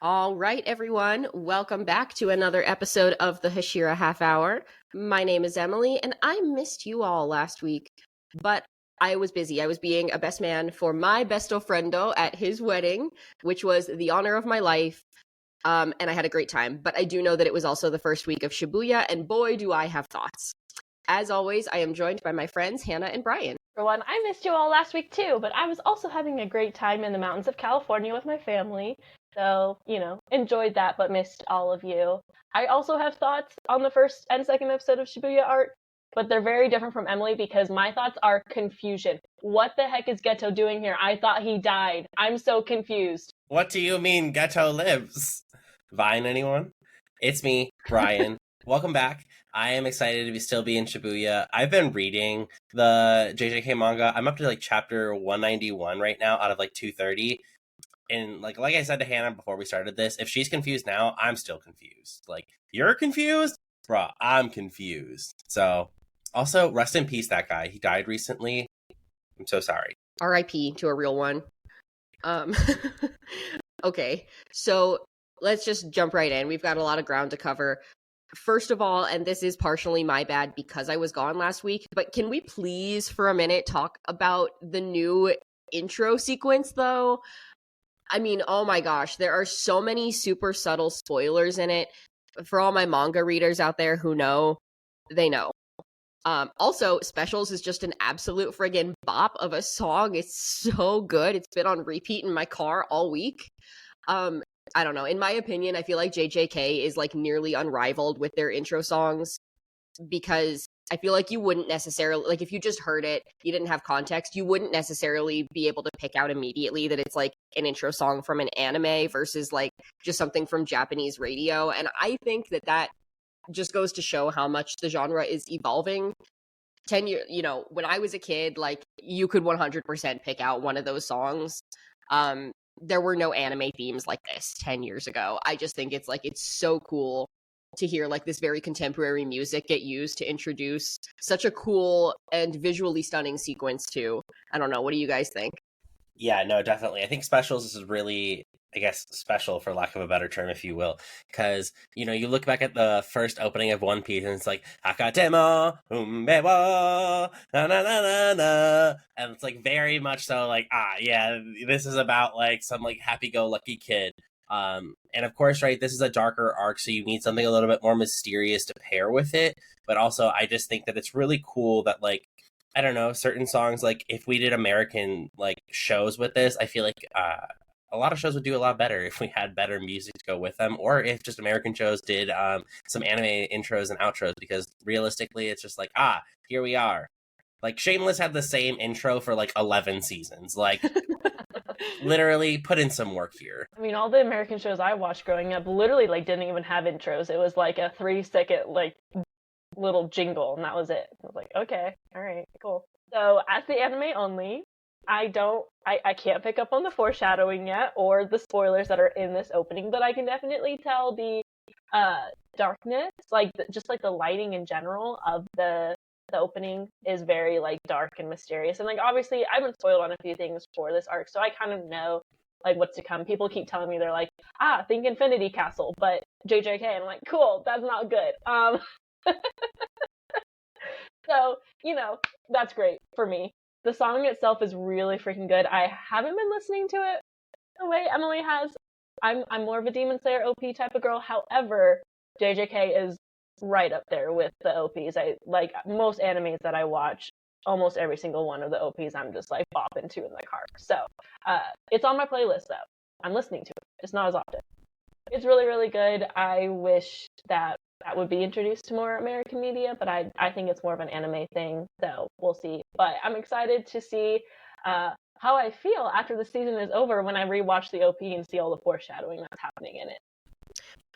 All right, everyone. Welcome back to another episode of the Hashira Half Hour. My name is Emily, and I missed you all last week, but I was busy. I was being a best man for my besto friendo at his wedding, which was the honor of my life, and I had a great time. But I do know that it was also the first week of Shibuya, and boy, do I have thoughts. As always, I am joined by my friends, Hannah and Brian. For one, I missed you all last week too, but I was also having a great time in the mountains of California with my family. So, enjoyed that, but missed all of you. I also have thoughts on the first and second episode of Shibuya Arc, but they're very different from Emily because my thoughts are confusion. What the heck is Geto doing here? I thought he died. I'm so confused. What do you mean Geto lives? Vine, anyone? It's me, Brian. Welcome back. I am excited to still be in Shibuya. I've been reading the JJK manga. I'm up to chapter 191 right now out of 230. And like I said to Hannah before we started this, if she's confused now, I'm still confused. You're confused? Bruh, I'm confused. So, also, rest in peace, that guy. He died recently. I'm so sorry. R.I.P. to a real one. Okay, so let's just jump right in. We've got a lot of ground to cover. First of all, and this is partially my bad because I was gone last week, but can we please for a minute talk about the new intro sequence, though? I mean, oh my gosh, there are so many super subtle spoilers in it. For all my manga readers out there who know, they know. Also, Specials is just an absolute friggin' bop of a song. It's so good. It's been on repeat in my car all week. I don't know. In my opinion, I feel like JJK is nearly unrivaled with their intro songs because I feel like you wouldn't necessarily, if you just heard it, you didn't have context, you wouldn't necessarily be able to pick out immediately that it's an intro song from an anime versus just something from Japanese radio. And I think that just goes to show how much the genre is evolving. 10 years, when I was a kid, you could 100% pick out one of those songs. There were no anime themes like this 10 years ago. I just think it's so cool to hear this very contemporary music get used to introduce such a cool and visually stunning sequence too. I don't know. What do you guys think? Yeah, no, definitely. I think Specials is really, special for lack of a better term, if you will. Because, you look back at the first opening of One Piece and it's Hakatemo, Umbewa, na na na na na. And it's very much so this is about some happy-go-lucky kid. And of course, right, this is a darker arc, so you need something a little bit more mysterious to pair with it. But also, I just think that it's really cool that, I don't know, certain songs, if we did American, shows with this, I feel a lot of shows would do a lot better if we had better music to go with them, or if just American shows did some anime intros and outros, because realistically, it's just here we are. Shameless had the same intro for 11 seasons. Literally put in some work here. I mean, all the American shows I watched growing up literally didn't even have intros. It was a 3-second little jingle, and that was it. I was okay, all right, cool. So as the anime only, I can't pick up on the foreshadowing yet or the spoilers that are in this opening, but I can definitely tell the darkness, just the lighting in general of the opening is very dark and mysterious. And obviously I've been spoiled on a few things for this arc, so I kind of know what's to come. People keep telling me they're think Infinity Castle, but JJK, and I'm cool, that's not good. So, that's great for me. The song itself is really freaking good. I haven't been listening to it the way Emily has. I'm more of a Demon Slayer OP type of girl. However, JJK is right up there with the OPs. I most animes that I watch, almost every single one of the OPs I'm just bopping to in the car. So it's on my playlist though. I'm listening to it, just not as often. It's really, really good. I wish that would be introduced to more American media, but I think it's more of an anime thing, so we'll see. But I'm excited to see how I feel after the season is over when I rewatch the OP and see all the foreshadowing that's happening in it.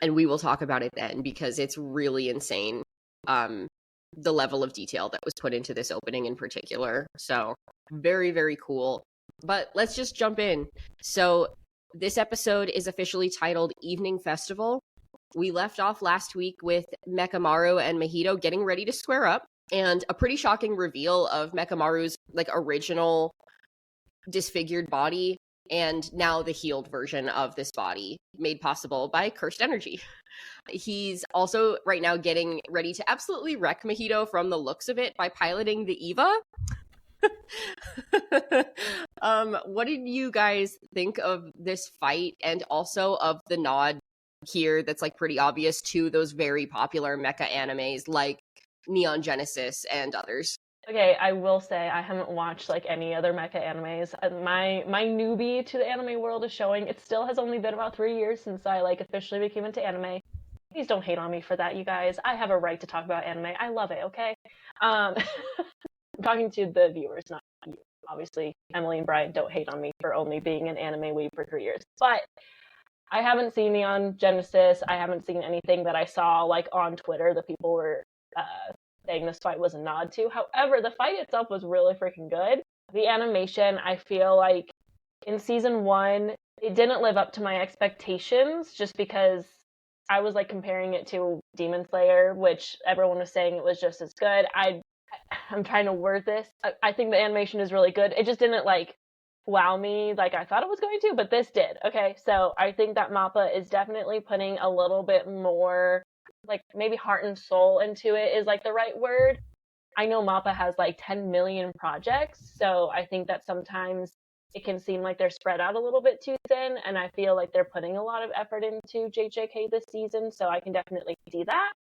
And we will talk about it then, because it's really insane, the level of detail that was put into this opening in particular. So very, very cool. But let's just jump in. So this episode is officially titled Evening Festival. We left off last week with Mechamaru and Mahito getting ready to square up, and a pretty shocking reveal of Mechamaru's original disfigured body and now the healed version of this body made possible by cursed energy. He's also right now getting ready to absolutely wreck Mahito from the looks of it by piloting the Eva. What did you guys think of this fight, and also of the nod here that's like pretty obvious to those very popular mecha animes like Neon Genesis and others? Okay, I will say I haven't watched like any other mecha animes. My newbie to the anime world is showing. It still has only been about 3 years since I like officially became into anime. Please don't hate on me for that, you guys. I have a right to talk about anime. I love it, okay? I'm talking to the viewers, not you. Obviously, Emily and Brian, don't hate on me for only being an anime weeb for 3 years. But I haven't seen Neon Genesis. I haven't seen anything that I saw like on Twitter that people were saying this fight was a nod to. However, the fight itself was really freaking good. The animation, I feel like in season 1, it didn't live up to my expectations just because I was like comparing it to Demon Slayer, which everyone was saying it was just as good. I'm trying to word this. I think the animation is really good. It just didn't like wow me like I thought it was going to, but this did. Okay, so I think that Mappa is definitely putting a little bit more like maybe heart and soul into it is like the right word. I know Mappa has like 10 million projects, so I think that sometimes it can seem like they're spread out a little bit too thin, and I feel like they're putting a lot of effort into JJK this season, so I can definitely see that.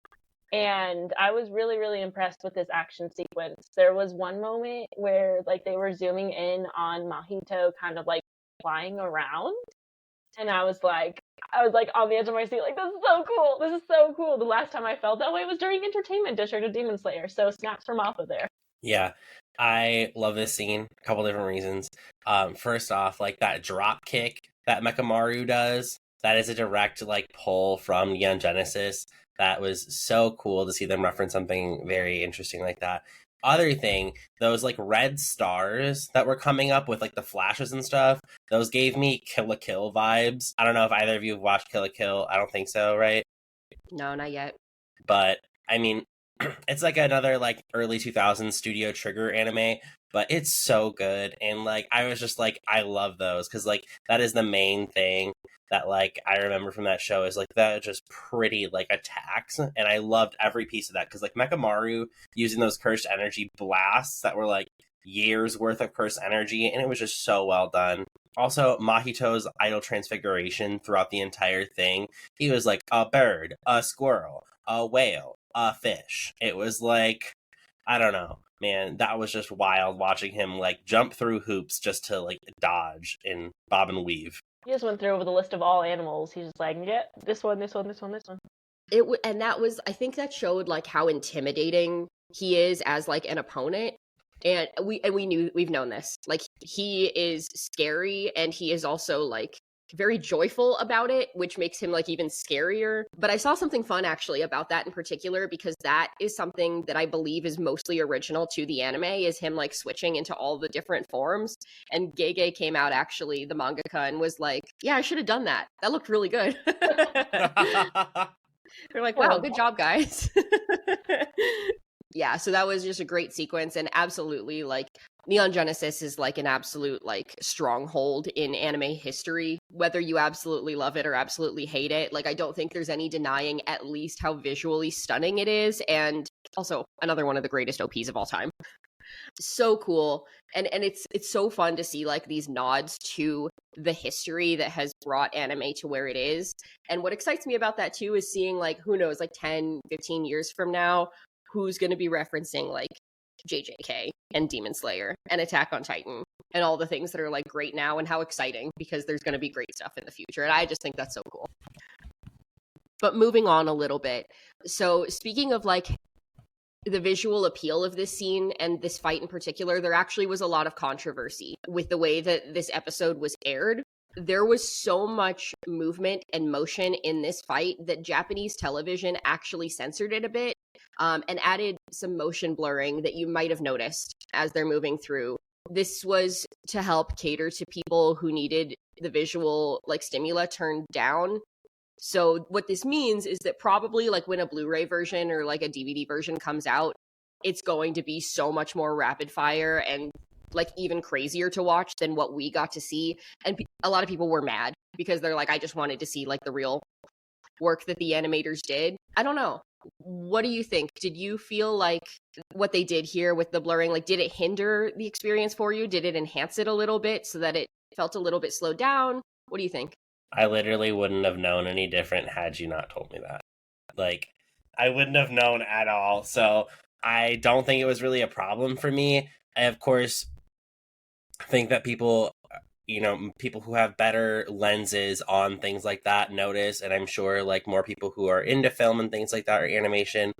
And I was really, really impressed with this action sequence. There was one moment where like they were zooming in on Mahito kind of like flying around, and I was like on the edge of my seat, like, this is so cool. This is so cool. The last time I felt that way was during Entertainment District of Demon Slayer. So snaps from Mappa there. Yeah, I love this scene. A couple different reasons. First off, like that drop kick that Mechamaru does, that is a direct like pull from Neon Genesis. That was so cool to see them reference something very interesting like that. Other thing, those like red stars that were coming up with like the flashes and stuff, those gave me Kill la Kill vibes. I don't know if either of you have watched Kill la Kill. I don't think so, right? No, not yet. But I mean, it's like another like early 2000s Studio Trigger anime, but it's so good. And like I was just like, I love those because like that is the main thing that like I remember from that show is like that just pretty like attacks, and I loved every piece of that because like Mechamaru using those cursed energy blasts that were like years worth of cursed energy, and it was just so well done. Also, Mahito's idol transfiguration throughout the entire thing, he was like a bird, a squirrel, a whale, a fish. It was like, I don't know, man, that was just wild watching him like jump through hoops just to like dodge and bob and weave. He just went through over the list of all animals. He's just like, yeah, this one, this one, this one, this one. And that was, I think that showed like how intimidating he is as like an opponent. And we've known this. Like he is scary, and he is also like very joyful about it, which makes him like even scarier. But I saw something fun actually about that in particular, because that is something that I believe is mostly original to the anime, is him like switching into all the different forms. And Gege came out actually, the mangaka, and was like, yeah, I should have done that. That looked really good. They're like, wow, good job, guys. Yeah, so that was just a great sequence, and absolutely like Neon Genesis is like an absolute like stronghold in anime history, whether you absolutely love it or absolutely hate it. Like I don't think there's any denying at least how visually stunning it is, and also another one of the greatest OPs of all time. So cool. And it's so fun to see like these nods to the history that has brought anime to where it is. And what excites me about that too is seeing like, who knows, like 10, 15 years from now, who's going to be referencing like JJK and Demon Slayer and Attack on Titan and all the things that are like great now, and how exciting, because there's going to be great stuff in the future. And I just think that's so cool. But moving on a little bit. So speaking of like the visual appeal of this scene and this fight in particular, there actually was a lot of controversy with the way that this episode was aired. There was so much movement and motion in this fight that Japanese television actually censored it a bit, and added some motion blurring that you might have noticed as they're moving through. This was to help cater to people who needed the visual like stimula turned down. So what this means is that probably like when a Blu-ray version or like a DVD version comes out, it's going to be so much more rapid fire and like even crazier to watch than what we got to see. And a lot of people were mad because they're like, I just wanted to see like the real work that the animators did. I don't know. What do you think? Did you feel like what they did here with the blurring, like, did it hinder the experience for you? Did it enhance it a little bit so that it felt a little bit slowed down? What do you think? I literally wouldn't have known any different had you not told me that. Like, I wouldn't have known at all. So I don't think it was really a problem for me. I, of course, think that people, people who have better lenses on things like that notice, and I'm sure like more people who are into film and things like that or animation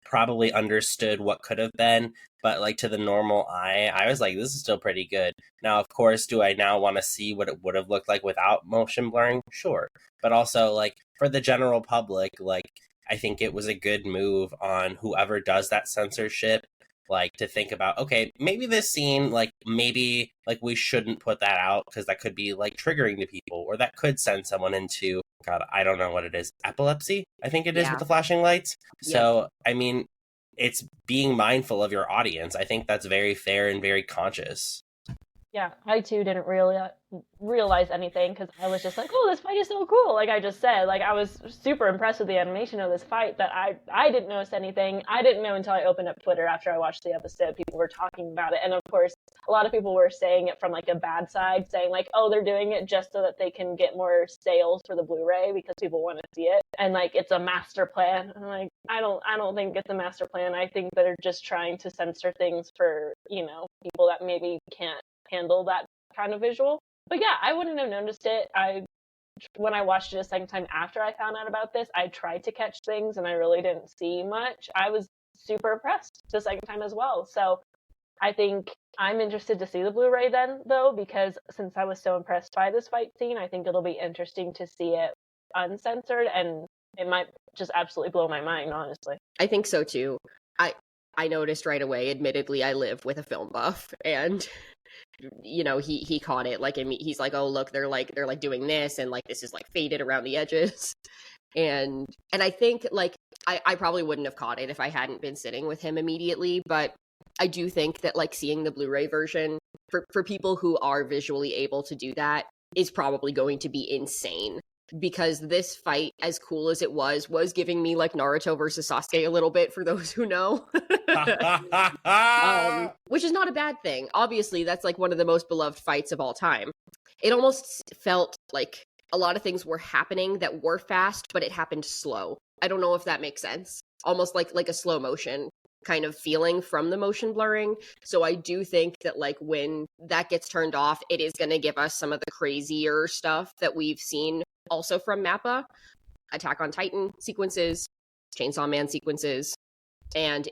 probably understood what could have been, but like to the normal eye, I was like, this is still pretty good. Now, of course, do I now want to see what it would have looked like without motion blurring? Sure. But also, like, for the general public, like, I think it was a good move on whoever does that censorship, like, to think about, okay, maybe this scene, like, maybe, like, we shouldn't put that out because that could be, like, triggering to people, or that could send someone into, God, I don't know what it is, epilepsy, I think it is, with the flashing lights. So, I mean, it's being mindful of your audience. I think that's very fair and very conscious. Yeah, I too didn't really realize anything because I was just like, oh, this fight is so cool. Like I just said, like I was super impressed with the animation of this fight that I didn't notice anything. I didn't know until I opened up Twitter after I watched the episode. People were talking about it. And of course, a lot of people were saying it from like a bad side, saying like, oh, they're doing it just so that they can get more sales for the Blu-ray because people want to see it. And like, it's a master plan. I'm like, I don't think it's a master plan. I think that they're just trying to censor things for, people that maybe can't handle that kind of visual. But yeah, I wouldn't have noticed it. When I watched it a second time after I found out about this, I tried to catch things and I really didn't see much. I was super impressed the second time as well. So I think I'm interested to see the Blu-ray then, though, because since I was so impressed by this fight scene, I think it'll be interesting to see it uncensored, and it might just absolutely blow my mind, honestly. I think so too. I noticed right away. Admittedly, I live with a film buff, and he caught it. Like, he's like, oh look, they're like doing this, and like this is like faded around the edges, and I think like I probably wouldn't have caught it if I hadn't been sitting with him immediately, but I do think that like seeing the Blu-ray version for people who are visually able to do that is probably going to be insane. Because this fight, as cool as it was giving me like Naruto versus Sasuke a little bit, for those who know. Which is not a bad thing. Obviously, that's like one of the most beloved fights of all time. It almost felt like a lot of things were happening that were fast, but it happened slow. I don't know if that makes sense. Almost like a slow motion kind of feeling from the motion blurring. So I do think that like when that gets turned off, it is going to give us some of the crazier stuff that we've seen also from MAPPA, Attack on Titan sequences, Chainsaw Man sequences, and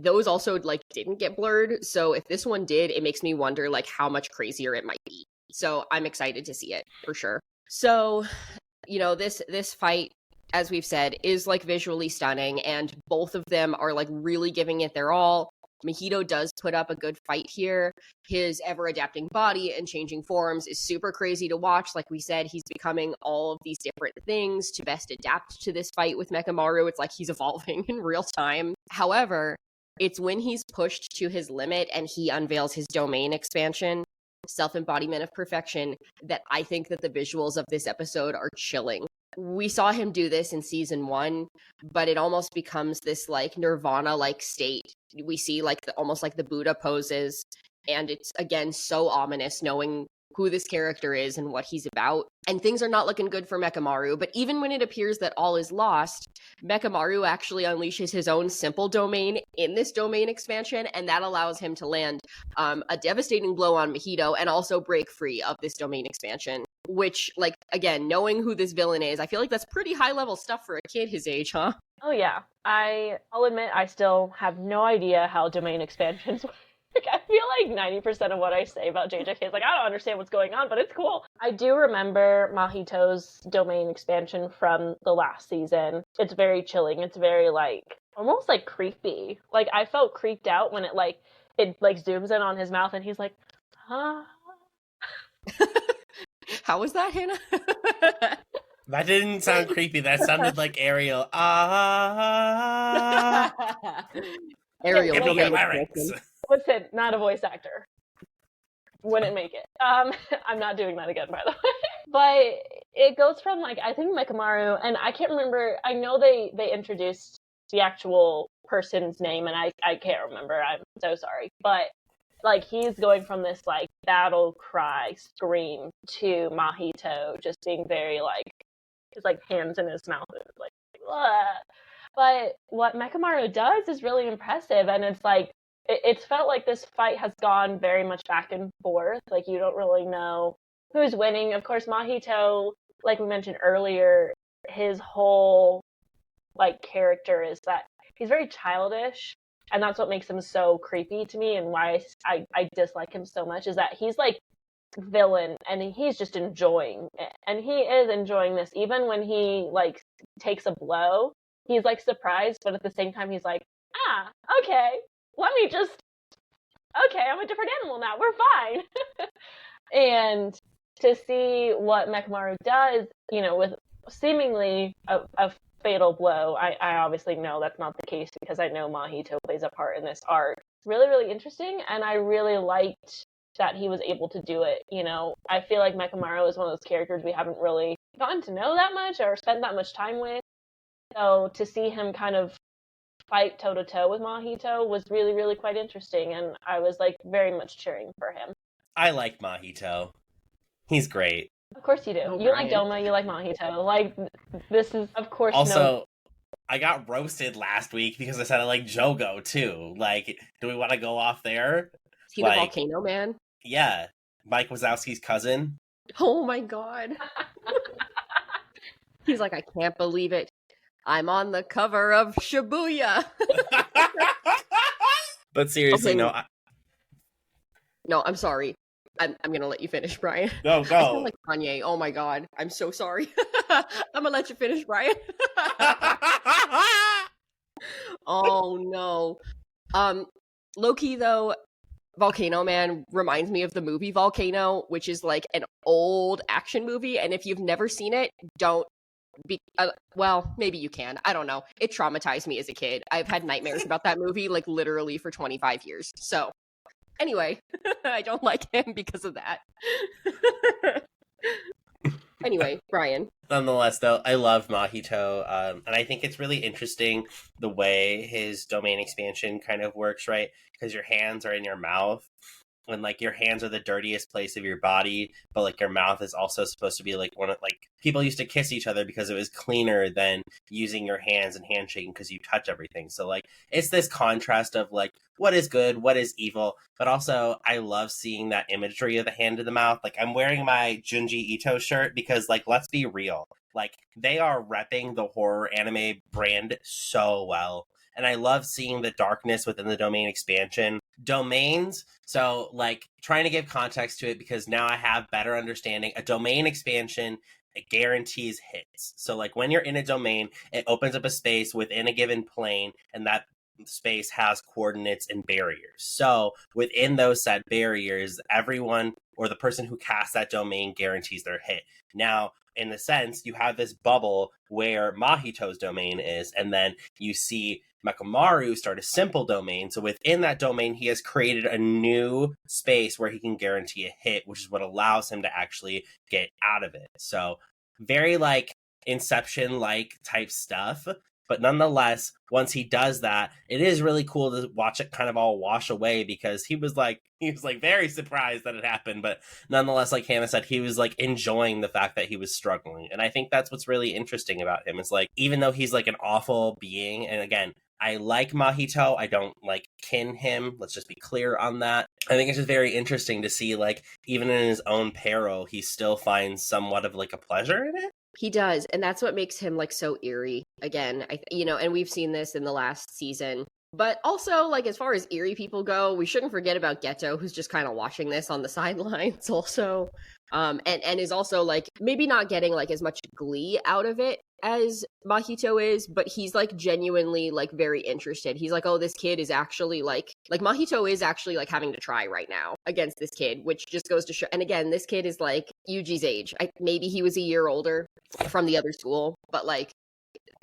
those also like didn't get blurred. So if this one did, it makes me wonder like how much crazier it might be. So I'm excited to see it for sure. So, this fight, as we've said, is like visually stunning, and both of them are like really giving it their all. Mahito does put up a good fight here. His ever-adapting body and changing forms is super crazy to watch. Like we said, he's becoming all of these different things to best adapt to this fight with Mechamaru. It's like he's evolving in real time. However, it's when he's pushed to his limit and he unveils his domain expansion, self-embodiment of perfection, that I think that the visuals of this episode are chilling. We saw him do this in season 1, but it almost becomes this like Nirvana-like state. We see like almost like the Buddha poses, and it's again so ominous knowing who this character is and what he's about. And things are not looking good for Mechamaru, but even when it appears that all is lost, Mechamaru actually unleashes his own simple domain in this domain expansion, and that allows him to land a devastating blow on Mahito and also break free of this domain expansion. Which, like, again, knowing who this villain is, I feel like that's pretty high-level stuff for a kid his age, huh? Oh, yeah. I'll admit I still have no idea how domain expansions work. I feel like 90% of what I say about JJK is like, I don't understand what's going on, but it's cool. I do remember Mahito's domain expansion from the last season. It's very chilling. It's very, like, almost, like, creepy. Like, I felt creeped out when it zooms in on his mouth and he's like, huh? How was that, Hannah? That didn't sound creepy. That sounded like Ariel. Ariel. Larynx. Listen, not a voice actor. wouldn't make it. I'm not doing that again, by the way. But it goes from, like, I think Mechamaru, and I can't remember, I know they introduced the actual person's name, and I can't remember, I'm so sorry. But, like, he's going from this, like, battle cry, scream, to Mahito just being very, like, his, like, hands in his mouth, and like, blah. But what Mechamaru does is really impressive, and it's like, it's felt like this fight has gone very much back and forth. Like, you don't really know who's winning. Of course, Mahito, like we mentioned earlier, his whole, like, character is that he's very childish, and that's what makes him so creepy to me, and why I dislike him so much, is that he's, like, villain, and he's just enjoying it. And he is enjoying this, even when he, like, takes a blow. He's, like, surprised, but at the same time, he's like, okay. Okay, I'm a different animal now. We're fine. And to see what Mechamaru does, you know, with seemingly a fatal blow, I obviously know that's not the case because I know Mahito plays a part in this arc. It's really, really interesting, and I really liked that he was able to do it. You know, I feel like Mechamaru is one of those characters we haven't really gotten to know that much or spent that much time with. So to see him kind of fight toe-to-toe with Mahito was really, really quite interesting, and I was, like, very much cheering for him. I like Mahito. He's great. Of course you do. Oh, you Brian. like Doma, you like Mahito. Like, this is, of course, Also, I got roasted last week because I said I like Jogo, too. Like, do we want to go off there? Is he the volcano man? Yeah. Mike Wazowski's cousin. Oh my god. He's like, I can't believe it. I'm on the cover of Shibuya. But seriously, Okay. no. No, I'm sorry. I'm gonna let you finish, Brian. No, I sound go. like Kanye. Oh my god. I'm so sorry. I'm gonna let you finish, Brian. Oh no. Low-key though, Volcano Man reminds me of the movie Volcano, which is like an old action movie, and if you've never seen it, don't be well, maybe you can. I don't know. It traumatized me as a kid. I've had nightmares about that movie like literally for 25 years. So, anyway, I don't like him because of that. Anyway, Brian. Nonetheless, though, I love Mahito, and I think it's really interesting the way his domain expansion kind of works, right? Because your hands are in your mouth, and, like, your hands are the dirtiest place of your body, but, like, your mouth is also supposed to be, like, one of, like, people used to kiss each other because it was cleaner than using your hands and handshaking because you touch everything. So, like, it's this contrast of, like, what is good, what is evil, but also I love seeing that imagery of the hand to the mouth. Like, I'm wearing my Junji Ito shirt because, like, let's be real. Like, they are repping the horror anime brand so well. And I love seeing the darkness within the domain expansion. Domains, so, like, trying to give context to it because now I have better understanding. A domain expansion, it guarantees hits. So, like, when you're in a domain, it opens up a space within a given plane, and that space has coordinates and barriers. So, within those set barriers, everyone or the person who casts that domain guarantees their hit. Now, in the sense, you have this bubble where Mahito's domain is, and then you see Mechamaru start a simple domain. So within that domain, he has created a new space where he can guarantee a hit, which is what allows him to actually get out of it. So very, like, Inception-like type stuff. But nonetheless, once he does that, it is really cool to watch it kind of all wash away because he was very surprised that it happened. But nonetheless, like Hannah said, he was, like, enjoying the fact that he was struggling. And I think that's what's really interesting about him. It's like, even though he's, like, an awful being, and again, I like Mahito, I don't, like, kin him. Let's just be clear on that. I think it's just very interesting to see, like, even in his own peril, he still finds somewhat of, like, a pleasure in it. He does, and that's what makes him, like, so eerie. Again, and we've seen this in the last season. But also, like, as far as eerie people go, we shouldn't forget about Geto, who's just kind of watching this on the sidelines also. And is also, like, maybe not getting, like, as much glee out of it as Mahito is, but he's, like, genuinely, like, very interested. He's like, oh, this kid is actually, like Mahito is actually, like, having to try right now against this kid, which just goes to show. And again, this kid is, like, Yuji's age. Maybe he was a year older from the other school, but, like,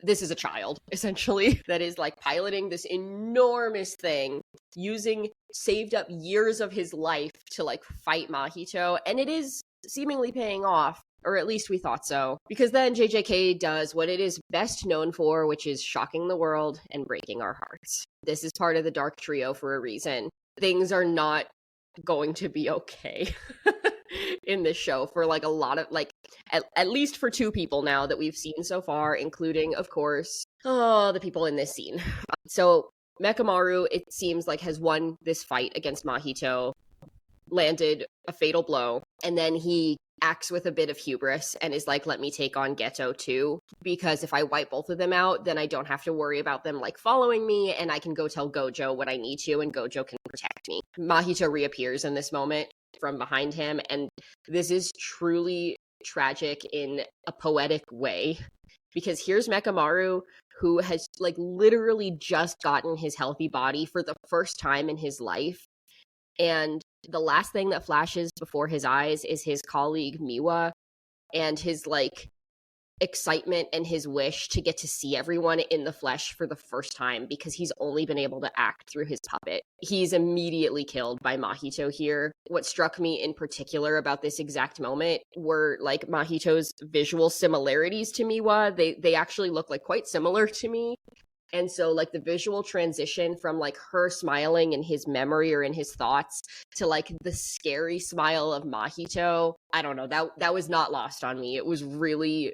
this is a child, essentially, that is like piloting this enormous thing, using saved up years of his life to like fight Mahito, and it is seemingly paying off. Or at least we thought so. Because then JJK does what it is best known for, which is shocking the world and breaking our hearts. This is part of the Dark Trio for a reason. Things are not going to be okay in this show for like a lot of, like, at least for two people now that we've seen so far, including, of course, the people in this scene. So Mechamaru, it seems like, has won this fight against Mahito, landed a fatal blow, and then he acts with a bit of hubris and is like, let me take on Geto too, because if I wipe both of them out, then I don't have to worry about them like following me, and I can go tell Gojo what I need to, and Gojo can protect me. Mahito reappears in this moment from behind him, and this is truly tragic in a poetic way, because here's Mechamaru, who has like literally just gotten his healthy body for the first time in his life, and the last thing that flashes before his eyes is his colleague Miwa and his like excitement and his wish to get to see everyone in the flesh for the first time, because he's only been able to act through his puppet. He's immediately killed by Mahito here. What struck me in particular about this exact moment were like Mahito's visual similarities to Miwa. They actually look like quite similar to me. And so, like, the visual transition from, like, her smiling in his memory or in his thoughts to, like, the scary smile of Mahito, I don't know, that was not lost on me. It was really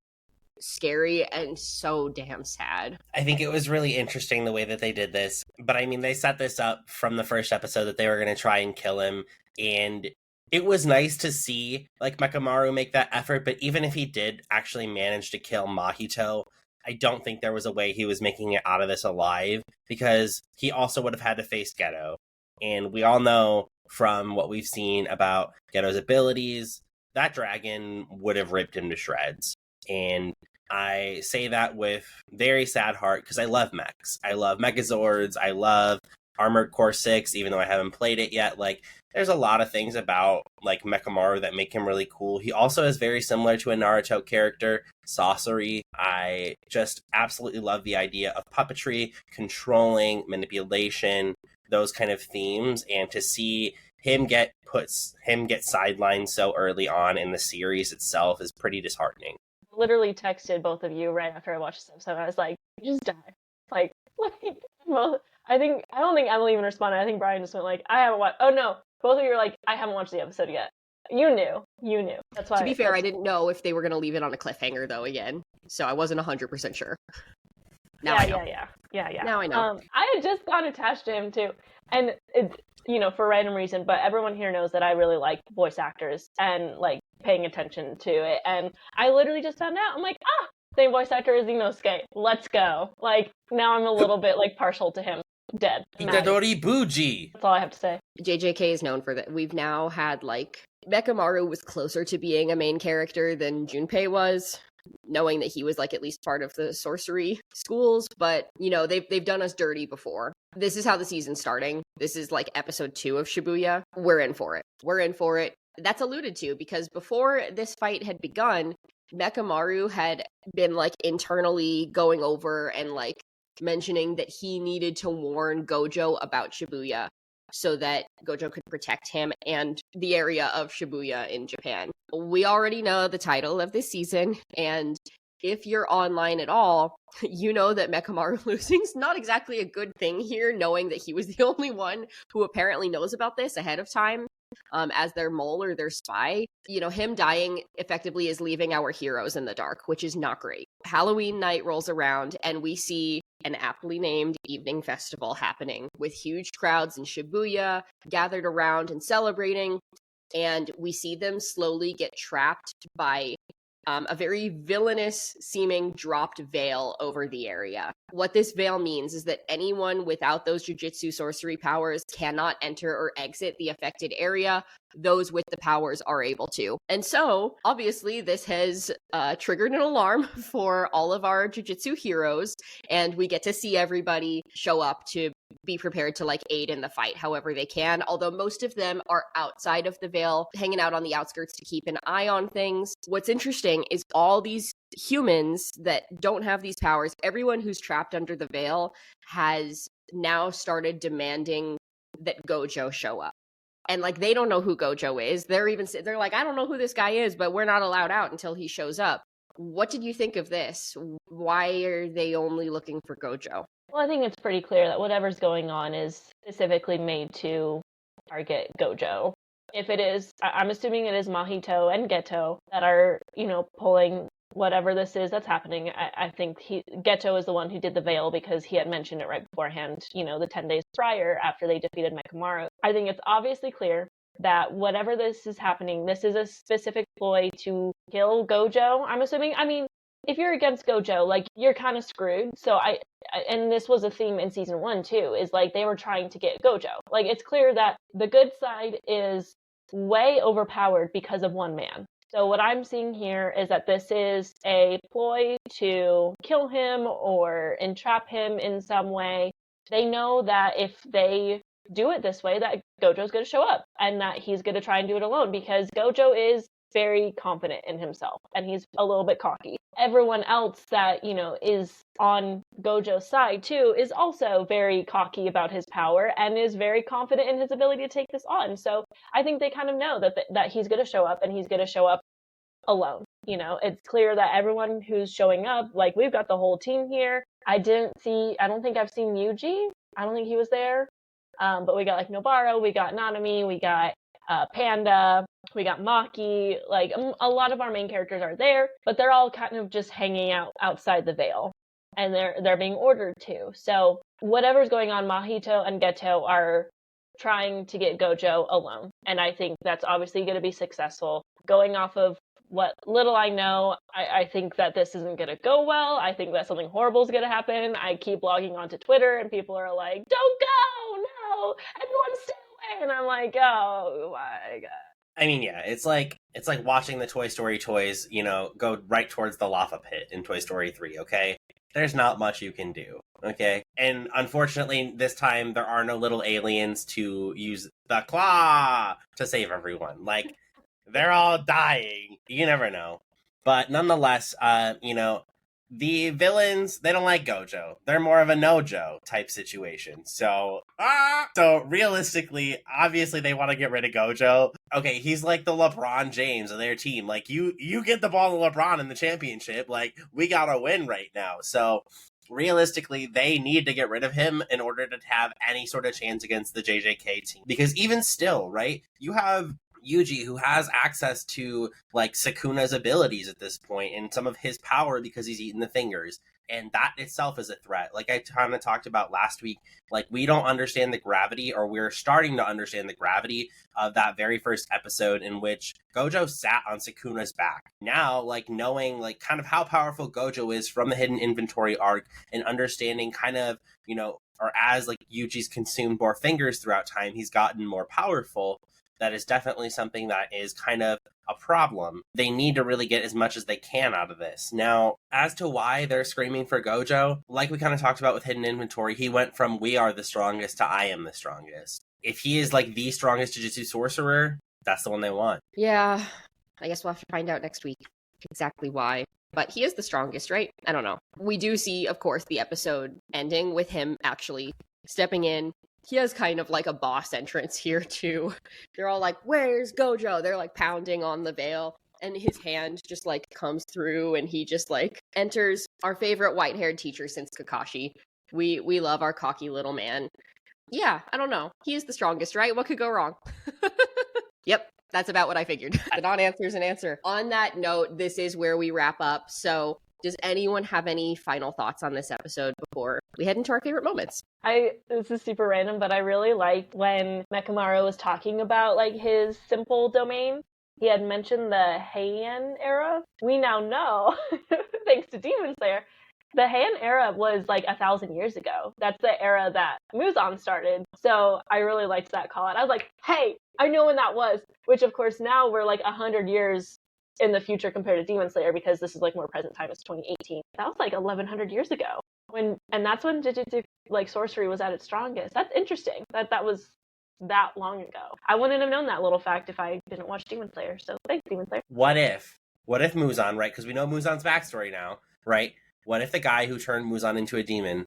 scary and so damn sad. I think it was really interesting the way that they did this. But, I mean, they set this up from the first episode that they were going to try and kill him. And it was nice to see, like, Mechamaru make that effort. But even if he did actually manage to kill Mahito, I don't think there was a way he was making it out of this alive, because he also would have had to face Geto. And we all know from what we've seen about Geto's abilities, that dragon would have ripped him to shreds. And I say that with very sad heart, because I love mechs. I love Megazords. I love Armored Core 6, even though I haven't played it yet. Like, there's a lot of things about, like, Mechamaru that make him really cool. He also is very similar to a Naruto character, Sasori. I just absolutely love the idea of puppetry, controlling, manipulation, those kind of themes. And to see him get sidelined so early on in the series itself is pretty disheartening. Literally texted both of you right after I watched this episode. I was like, just die. Like well, I don't think Emily even responded. I think Brian just went like, I haven't watched. Oh no, both of you were like, I haven't watched the episode yet. You knew. That's why. To be fair, I didn't know if they were going to leave it on a cliffhanger though again, so I wasn't 100% sure. Now I know. Yeah. Now I know. I had just gotten attached to him too, and it, for a random reason. But everyone here knows that I really like voice actors and like paying attention to it. And I literally just found out. I'm like, same voice actor as Inosuke. Let's go. Like, now I'm a little bit like partial to him. Dead. Itadori Buji. That's all I have to say. JJK is known for that. We've now had like Mechamaru was closer to being a main character than Junpei was, knowing that he was like at least part of the sorcery schools, but they've done us dirty before. This is how the season's starting. This is like episode 2 of Shibuya. We're in for it. That's alluded to because before this fight had begun, Mechamaru had been like internally going over and like mentioning that he needed to warn Gojo about Shibuya so that Gojo could protect him and the area of Shibuya in Japan. We already know the title of this season, and if you're online at all, you know that Mechamaru losing's not exactly a good thing here, knowing that he was the only one who apparently knows about this ahead of time. As their mole or their spy. Him dying effectively is leaving our heroes in the dark, which is not great. Halloween night rolls around and we see an aptly named evening festival happening with huge crowds in Shibuya gathered around and celebrating. And we see them slowly get trapped by a very villainous seeming dropped veil over the area. What this veil means is that anyone without those jujutsu sorcery powers cannot enter or exit the affected area. Those with the powers are able to. And so, obviously, this has triggered an alarm for all of our jujutsu heroes, and we get to see everybody show up to be prepared to like aid in the fight however they can, although most of them are outside of the veil, hanging out on the outskirts to keep an eye on things. What's interesting is all these humans that don't have these powers, everyone who's trapped under the veil has now started demanding that Gojo show up. And like, they don't know who Gojo is. They're like, I don't know who this guy is, but we're not allowed out until he shows up. What did you think of this? Why are they only looking for Gojo? Well, I think it's pretty clear that whatever's going on is specifically made to target Gojo. If it is, I'm assuming it is Mahito and Geto that are, pulling whatever this is that's happening. I think Geto is the one who did the veil because he had mentioned it right beforehand, the 10 days prior after they defeated Mechamaru. I think it's obviously clear that whatever this is happening, this is a specific ploy to kill Gojo, I'm assuming. I mean, if you're against Gojo, like, you're kind of screwed. So and this was a theme in season 1 too, is like they were trying to get Gojo. Like, it's clear that the good side is way overpowered because of one man. So what I'm seeing here is that this is a ploy to kill him or entrap him in some way. They know that if they do it this way, that Gojo's going to show up and that he's going to try and do it alone, because Gojo is very confident in himself and he's a little bit cocky. Everyone else that, is on Gojo's side too is also very cocky about his power and is very confident in his ability to take this on. So I think they kind of know that he's going to show up, and he's going to show up alone. It's clear that everyone who's showing up, like, we've got the whole team here. I don't think I've seen Yuji. I don't think he was there. But we got like Nobara, we got Nanami, we got Panda, we got Maki. Like, a lot of our main characters are there, but they're all kind of just hanging out outside the veil, and they're being ordered to. So whatever's going on, Mahito and Geto are trying to get Gojo alone, and I think that's obviously going to be successful. Going off of what little I know, I think that this isn't going to go well. I think that something horrible is going to happen. I keep logging onto Twitter, and people are like, "Don't go, no, everyone stay away," and I'm like, "Oh my god." I mean, yeah, it's like watching the Toy Story toys, go right towards the lava pit in Toy Story 3, okay? There's not much you can do, okay? And unfortunately, this time, there are no little aliens to use the claw to save everyone. Like, they're all dying. You never know. But nonetheless, the villains, they don't like Gojo. They're more of a no-Jo type situation. So realistically, obviously they want to get rid of Gojo. Okay, he's like the LeBron James of their team. Like, you get the ball to LeBron in the championship. Like, we gotta win right now. So realistically, they need to get rid of him in order to have any sort of chance against the JJK team. Because even still, right, you have Yuji, who has access to, like, Sukuna's abilities at this point and some of his power because he's eaten the fingers. And that itself is a threat. Like I kind of talked about last week, like, we don't understand the gravity, or we're starting to understand the gravity of that very first episode in which Gojo sat on Sukuna's back. Now, like, knowing, like, kind of how powerful Gojo is from the Hidden Inventory arc, and understanding kind of, or as, like, Yuji's consumed more fingers throughout time, he's gotten more powerful. That is definitely something that is kind of a problem. They need to really get as much as they can out of this. Now, as to why they're screaming for Gojo, like we kind of talked about with Hidden Inventory, he went from "we are the strongest" to "I am the strongest." If he is, like, the strongest Jujutsu sorcerer, that's the one they want. Yeah, I guess we'll have to find out next week exactly why. But he is the strongest, right? I don't know. We do see, of course, the episode ending with him actually stepping in. He has kind of like a boss entrance here too. They're all like, "Where's Gojo?" They're like pounding on the veil, and his hand just like comes through, and he just like enters. Our favorite white-haired teacher since Kakashi. We love our cocky little man. Yeah, I don't know. He is the strongest, right? What could go wrong? Yep, that's about what I figured. The non-answer is an answer. On that note, this is where we wrap up. So does anyone have any final thoughts on this episode before we head into our favorite moments? This is super random, but I really liked when Mechamaru was talking about, like, his simple domain. He had mentioned the Heian era. We now know, thanks to Demon Slayer, the Heian era was like 1,000 years ago. That's the era that Muzan started. So I really liked that call out. I was like, hey, I know when that was. Which, of course, now we're like 100 years in the future compared to Demon Slayer, because this is like more present time. It's 2018. That was like 1,100 years ago. And that's when Jujutsu, like, sorcery was at its strongest. That's interesting that was that long ago. I wouldn't have known that little fact if I didn't watch Demon Slayer. So thanks, Demon Slayer. What if What if Muzan, right? Because we know Muzan's backstory now, right? What if the guy who turned Muzan into a demon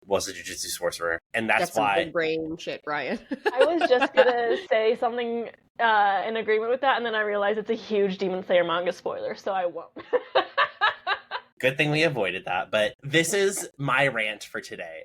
was a Jujutsu sorcerer? And that's some why... big brain shit, Brian. I was just gonna say something in agreement with that, and then I realized it's a huge Demon Slayer manga spoiler, so I won't. Good thing we avoided that, but this is my rant for today.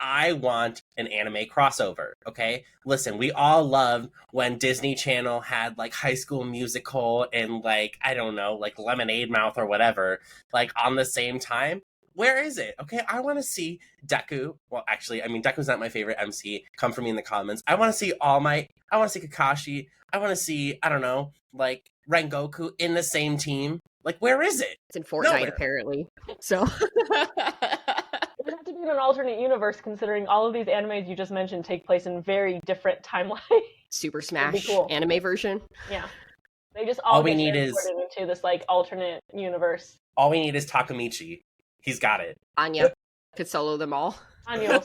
I want an anime crossover, okay? Listen, we all loved when Disney Channel had, like, High School Musical and, like, I don't know, like, Lemonade Mouth or whatever, like, on the same time. Where is it? Okay, I want to see Deku. Well, actually, I mean, Deku's not my favorite MC. Come for me in the comments. I want to see All Might. I want to see Kakashi. I want to see, I don't know, like, Rengoku in the same team. Like, where is it? It's in Fortnite, apparently. So... It would have to be in an alternate universe, considering all of these animes you just mentioned take place in very different timelines. Super Smash cool. Anime version. Yeah. They just all we get need transported into this, like, alternate universe. All we need is Takamichi. He's got it. Anya could solo them all. Anya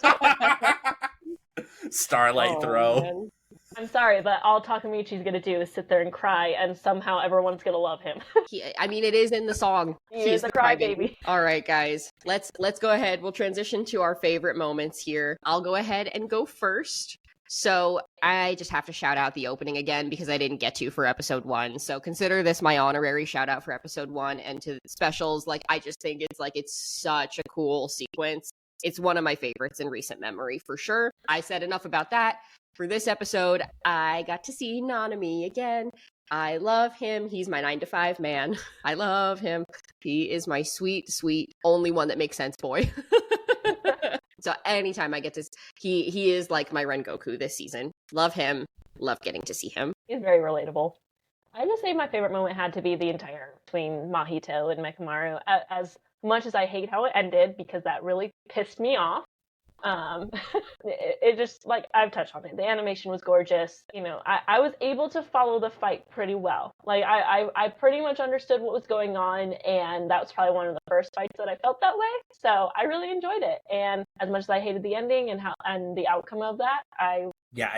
Starlight Throw. Man. I'm sorry, but all Takamichi's gonna do is sit there and cry, and somehow everyone's gonna love him. It is in the song. He's the crybaby. All right, guys, let's go ahead. We'll transition to our favorite moments here. I'll go ahead and go first. So I just have to shout out the opening again because I didn't get to for episode 1. So consider this my honorary shout out for episode 1 and to the specials. Like, I just think it's such a cool sequence. It's one of my favorites in recent memory for sure. I said enough about that. For this episode, I got to see Nanami again. I love him. He's my 9-to-5 man. I love him. He is my sweet, sweet, only one that makes sense boy. So anytime I get to... He is like my Rengoku this season. Love him. Love getting to see him. He's very relatable. I just say my favorite moment had to be the entire between Mahito and Mechamaru. As much as I hate how it ended, because that really pissed me off. It just, like, I've touched on it. The animation was gorgeous. You know, I was able to follow the fight pretty well. Like, I pretty much understood what was going on, and that was probably one of the first fights that I felt that way. So I really enjoyed it. And as much as I hated the ending and the outcome of that, I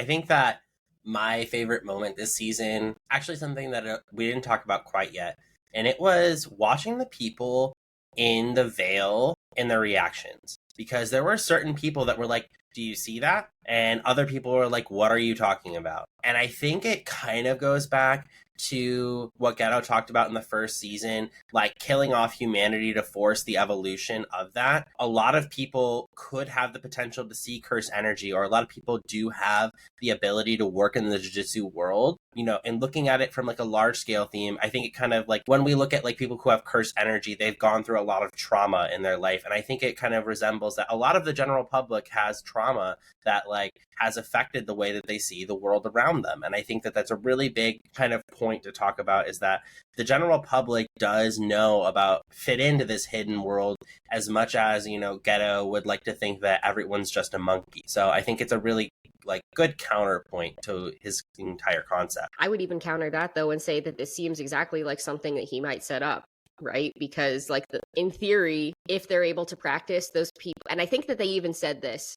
think that my favorite moment this season, actually something that we didn't talk about quite yet, and it was watching the people in the Veil and their reactions. Because there were certain people that were like, do you see that? And other people were like, what are you talking about? And I think it kind of goes back to what Geto talked about in the first season, like killing off humanity to force the evolution of that. A lot of people could have the potential to see cursed energy, or a lot of people do have the ability to work in the Jujutsu world, you know, and looking at it from like a large scale theme, I think it kind of like when we look at like people who have cursed energy, they've gone through a lot of trauma in their life. And I think it kind of resembles that a lot of the general public has trauma that like has affected the way that they see the world around them. And I think that that's a really big kind of point to talk about, is that the general public does know about, fit into this hidden world as much as, you know, Geto would like to think that everyone's just a monkey. So I think it's a really like good counterpoint to his entire concept. I would even counter that though and say that this seems exactly like something that he might set up. Right? Because like in theory, if they're able to practice those people, and I think that they even said this,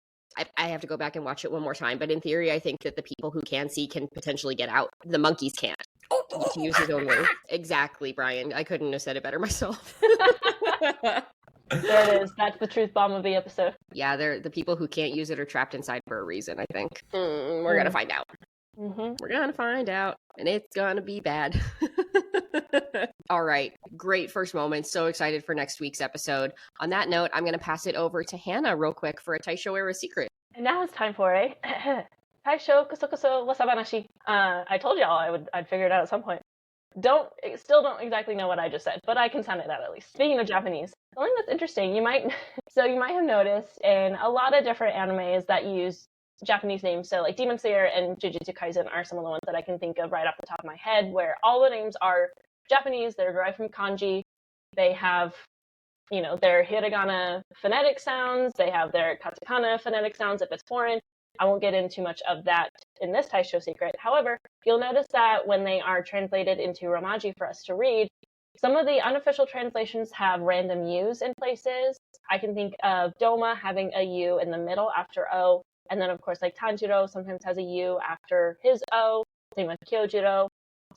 I have to go back and watch it one more time, but in theory, I think that the people who can see can potentially get out. The monkeys can't. To use his own word. Exactly, Brian. I couldn't have said it better myself. There it is. That's the truth bomb of the episode. Yeah, they're the people who can't use it are trapped inside for a reason, I think. We're going to find out. Mm-hmm. We're going to find out, and it's going to be bad. All right. Great first moment. So excited for next week's episode. On that note, I'm going to pass it over to Hannah real quick for a Taisho Era secret. And now it's time for a Taisho Kusokuso Wasabanashi. I told y'all I'd figure it out at some point. Still don't exactly know what I just said, but I can sound it out at least. Speaking of Japanese, something that's interesting, you might have noticed in a lot of different animes that use Japanese names, so like Demon Slayer and Jujutsu Kaisen are some of the ones that I can think of right off the top of my head, where all the names are Japanese, they're derived from kanji, they have, you know, their hiragana phonetic sounds, they have their katakana phonetic sounds if it's foreign. I won't get into much of that in this Taisho secret. However, you'll notice that when they are translated into Romaji for us to read, some of the unofficial translations have random U's in places. I can think of Doma having a U in the middle after O. And then, of course, like Tanjiro sometimes has a U after his O, same with Kyojiro.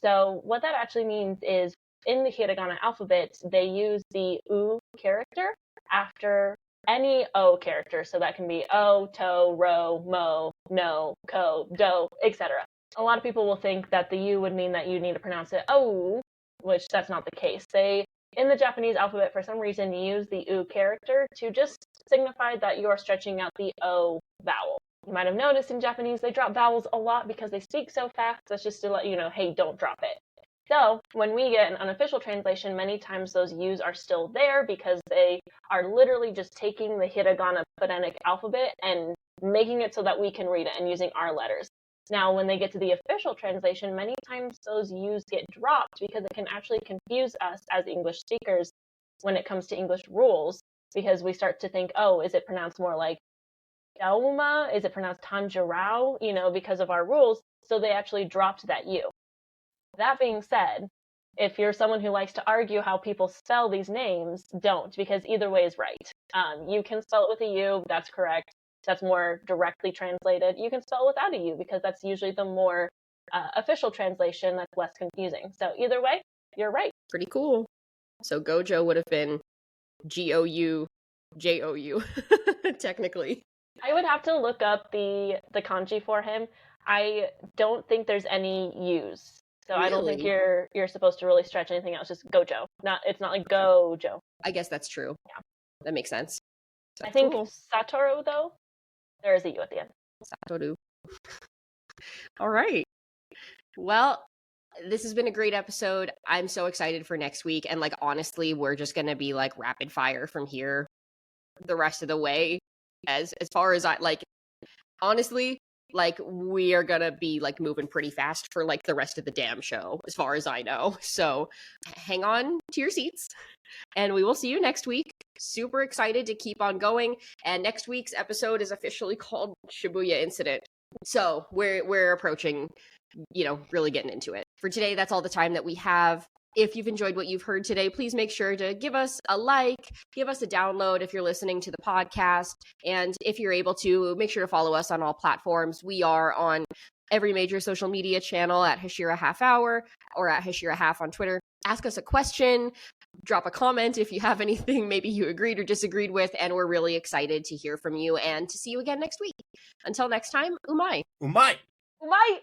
So what that actually means is in the hiragana alphabet, they use the U character after any O character. So that can be O, To, Ro, Mo, No, Ko, Do, etc. A lot of people will think that the U would mean that you need to pronounce it O, which that's not the case. They, in the Japanese alphabet, for some reason, use the U character to just signify that you are stretching out the O vowel. You might have noticed in Japanese they drop vowels a lot because they speak so fast. That's just to let you know, hey, don't drop it. So when we get an unofficial translation, many times those U's are still there because they are literally just taking the hiragana phonetic alphabet and making it so that we can read it and using our letters. Now, when they get to the official translation, many times those U's get dropped because it can actually confuse us as English speakers when it comes to English rules, because we start to think, oh, is it pronounced more like Yauma? Is it pronounced Tanjirao? You know, because of our rules. So they actually dropped that U. That being said, if you're someone who likes to argue how people spell these names, don't, because either way is right. You can spell it with a U, that's correct. That's more directly translated. You can spell it without a U because that's usually the more official translation that's less confusing. So either way, you're right. Pretty cool. So Gojo would have been Goujou, technically. I would have to look up the kanji for him. I don't think there's any U's. So really? I don't think you're supposed to really stretch anything else. Just Gojo. It's not like Gojo. I guess that's true. Yeah. That makes sense. That's I think cool. Satoru, though, there is a U at the end. Satoru. All right. Well, this has been a great episode. I'm so excited for next week. And honestly, we're just going to be rapid fire from here the rest of the way. As far as honestly, we are gonna be moving pretty fast for the rest of the damn show, as far as I know. So hang on to your seats, and we will see you next week. Super excited to keep on going. And next week's episode is officially called Shibuya Incident. So we're approaching, really getting into it. For today, that's all the time that we have. If you've enjoyed what you've heard today, please make sure to give us a like, give us a download if you're listening to the podcast. And if you're able to, make sure to follow us on all platforms. We are on every major social media channel at Hashira Half Hour or at Hashira Half on Twitter. Ask us a question, drop a comment if you have anything maybe you agreed or disagreed with, and we're really excited to hear from you and to see you again next week. Until next time, umai. Umai! Umai!